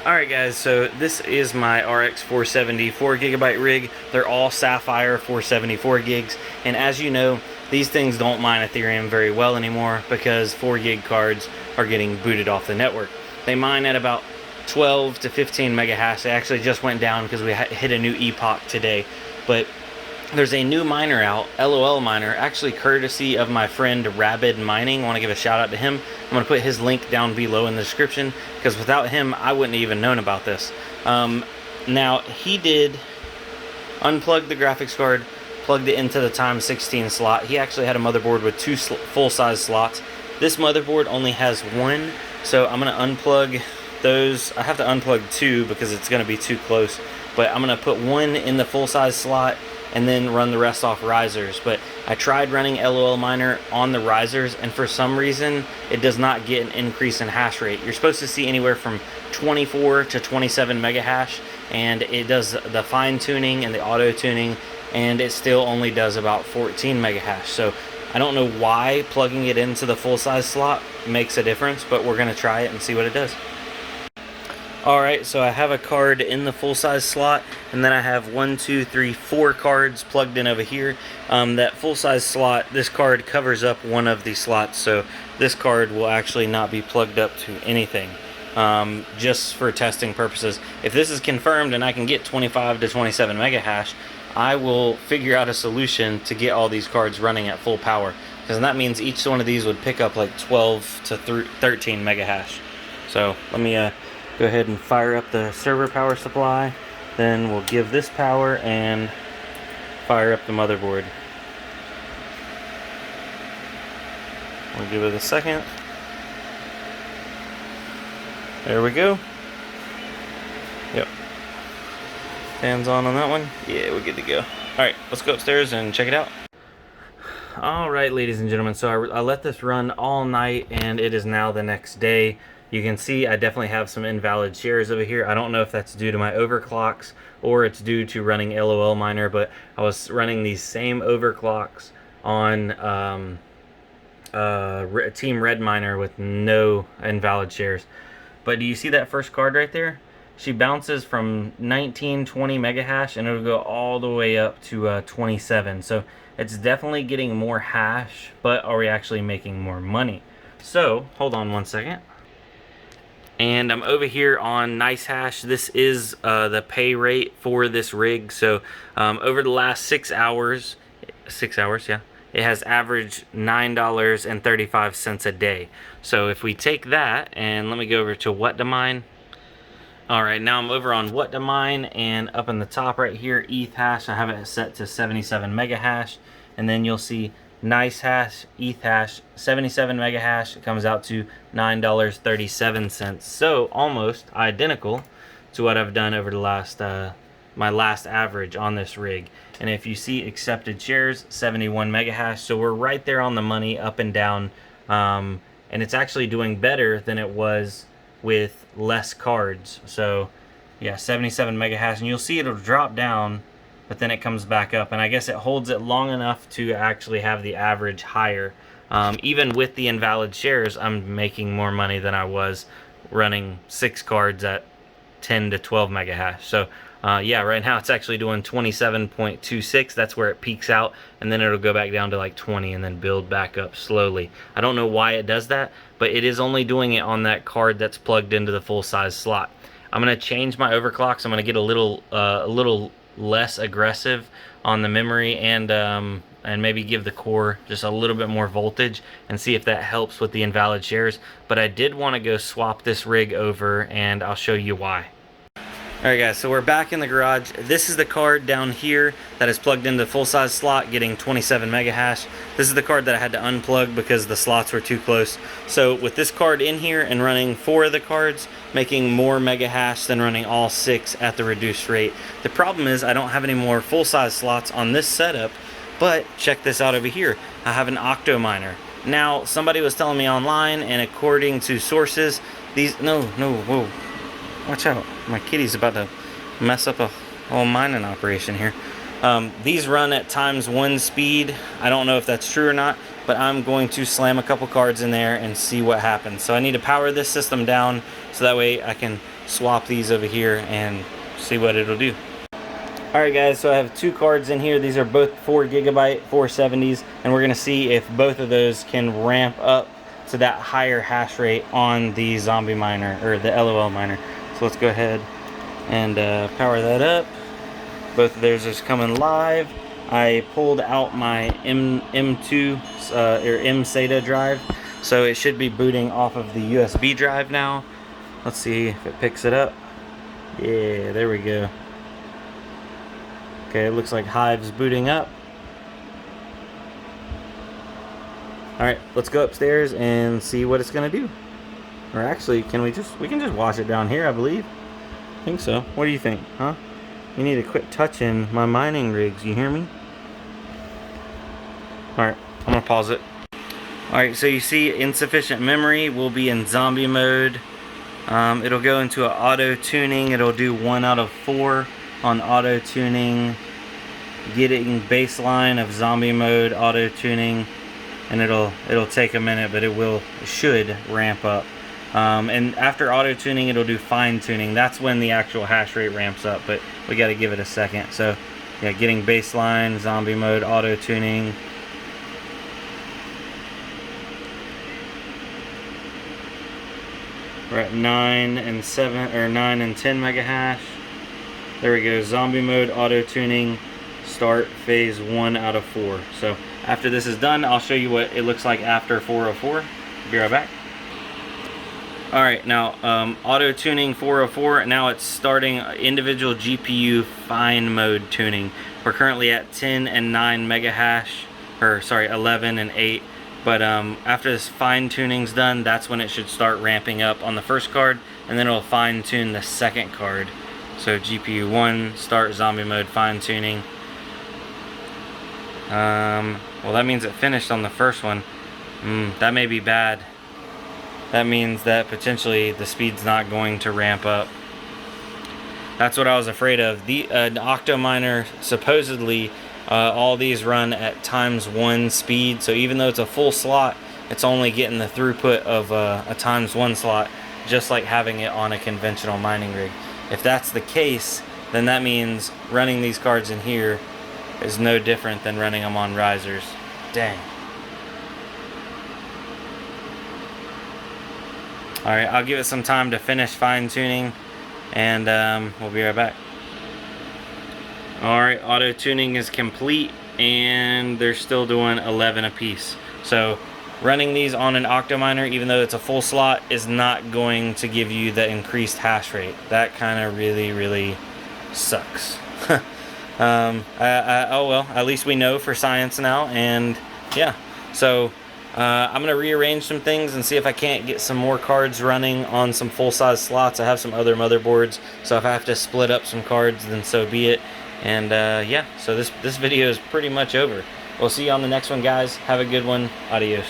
Alright guys, so this is my RX 470 4GB rig. They're all Sapphire 474 gigs, and as you know, these things don't mine Ethereum very well anymore because 4GB cards are getting booted off the network. They mine at about 12 to 15 mega hash. They actually just went down because we hit a new epoch today, but there's a new miner out, LOL miner, actually courtesy of my friend Rabid Mining. I want to give a shout out to him. I'm going to put his link down below in the description because without him I wouldn't have even known about this. Now he did unplug the graphics card, plugged it into the time 16 slot. He actually had a motherboard with two full-size slots. This motherboard only has one, so I'm going to unplug those. I have to unplug two because it's going to be too close, but I'm going to put one in the full-size slot and then run the rest off risers. But I tried running LOL miner on the risers, and for some reason it does not get an increase in hash rate. You're supposed to see anywhere from 24 to 27 mega hash, and it does the fine tuning and the auto tuning, and it still only does about 14 mega hash. So I don't know why plugging it into the full size slot makes a difference, but we're gonna try it and see what it does. Alright, so I have a card in the full-size slot, and then I have 4 cards plugged in over here. That full-size slot, this card covers up one of the slots, so this card will actually not be plugged up to anything, just for testing purposes. If this is confirmed and I can get 25 to 27 mega hash, I will figure out a solution to get all these cards running at full power, because that means each one of these would pick up like 12 to 13 mega hash. So let me go ahead and fire up the server power supply, then we'll give this power and fire up the motherboard. We'll give it a second. There we go. Yep. Fans on that one. Yeah, we're good to go. Alright, let's go upstairs and check it out. Alright, ladies and gentlemen, so I let this run all night, and it is now the next day. You can see I definitely have some invalid shares over here. I don't know if that's due to my overclocks or it's due to running LOL miner, but I was running these same overclocks on Team Red Miner with no invalid shares. But do you see that first card right there? She bounces from 19-20 mega hash, and it'll go all the way up to 27. So it's definitely getting more hash, but are we actually making more money? So hold on one second. And I'm over here on NiceHash. This is the pay rate for this rig. So over the last 6 hours, yeah, it has averaged $9.35 a day. So if we take that, and let me go over to what to mine. Alright, now I'm over on what to mine, and up in the top right here, ETH hash, I have it set to 77 mega hash. And then you'll see NiceHash, ETH hash, 77 mega hash. It comes out to $9.37. So almost identical to what I've done over the last my last average on this rig. And if you see accepted shares, 71 mega hash. So we're right there on the money, up and down. And it's actually doing better than it was with less cards. So yeah, 77 mega hash, and you'll see it'll drop down, but then it comes back up, and I guess it holds it long enough to actually have the average higher. Even with the invalid shares, I'm making more money than I was running 6 cards at 10 to 12 mega hash. So yeah, right now it's actually doing 27.26. That's where it peaks out, and then it'll go back down to like 20 and then build back up slowly. I don't know why it does that, but it is only doing it on that card that's plugged into the full size slot. I'm going to change my overclocks. I'm going to get a little less aggressive on the memory, and maybe give the core just a little bit more voltage and see if that helps with the invalid shares. But I did want to go swap this rig over, and I'll show you why. Alright guys, so we're back in the garage. This is the card down here that is plugged into the full-size slot, getting 27 mega hash. This is the card that I had to unplug because the slots were too close. So with this card in here and running 4 of the cards, making more mega hash than running all 6 at the reduced rate. The problem is I don't have any more full-size slots on this setup, but check this out over here. I have an Octo Miner. Now, somebody was telling me online, and according to sources, these... No, whoa. Watch out, my kitty's about to mess up a whole mining operation here. These run at ×1 speed. I don't know if that's true or not, but I'm going to slam a couple cards in there and see what happens. So I need to power this system down so that way I can swap these over here and see what it'll do. Alright guys, so I have two cards in here. These are both 4 GB 470s, and we're going to see if both of those can ramp up to that higher hash rate on the zombie miner, or the LOL miner. So let's go ahead and power that up. Both of those are coming live. I pulled out my M2 or M SATA drive, so it should be booting off of the USB drive now. Let's see if it picks it up. Yeah, there we go. Okay, it looks like Hive's booting up. Alright, let's go upstairs and see what it's gonna do. Or actually, we can just wash it down here, I believe. I think so. What do you think, huh? You need to quit touching my mining rigs, you hear me? Alright, I'm gonna pause it. Alright, so you see insufficient memory will be in zombie mode. It'll go into an auto tuning. It'll do 1 out of 4 on auto tuning, getting baseline of zombie mode auto tuning, and it'll take a minute, but it should ramp up. And after auto tuning, it'll do fine tuning. That's when the actual hash rate ramps up, but we got to give it a second. So yeah, getting baseline, zombie mode, auto tuning. We're at 9 and 7 or 9 and 10 mega hash. There we go. Zombie mode, auto tuning, start phase 1 out of 4. So after this is done, I'll show you what it looks like after 404. Be right back. Alright, now auto tuning 404. Now it's starting individual GPU fine mode tuning. We're currently at 10 and 9 mega hash, or sorry, 11 and 8. But after this fine tuning's done, that's when it should start ramping up on the first card, and then it'll fine tune the second card. So GPU 1, start zombie mode fine tuning. Well, that means it finished on the first one. That may be bad. That means that potentially the speed's not going to ramp up. That's what I was afraid of. The Octo Miner, supposedly, all these run at ×1 speed. So even though it's a full slot, it's only getting the throughput of a ×1 slot, just like having it on a conventional mining rig. If that's the case, then that means running these cards in here is no different than running them on risers. Dang. Alright, I'll give it some time to finish fine tuning, and we'll be right back. Alright, auto tuning is complete, and they're still doing 11 apiece. So running these on an Octo Miner, even though it's a full slot, is not going to give you the increased hash rate. That kind of really sucks. Oh well, at least we know for science now. And yeah, so I'm gonna rearrange some things and see if I can't get some more cards running on some full-size slots. I have some other motherboards, so if I have to split up some cards, then so be it. And yeah, so this video is pretty much over. We'll see you on the next one, guys. Have a good one. Adios.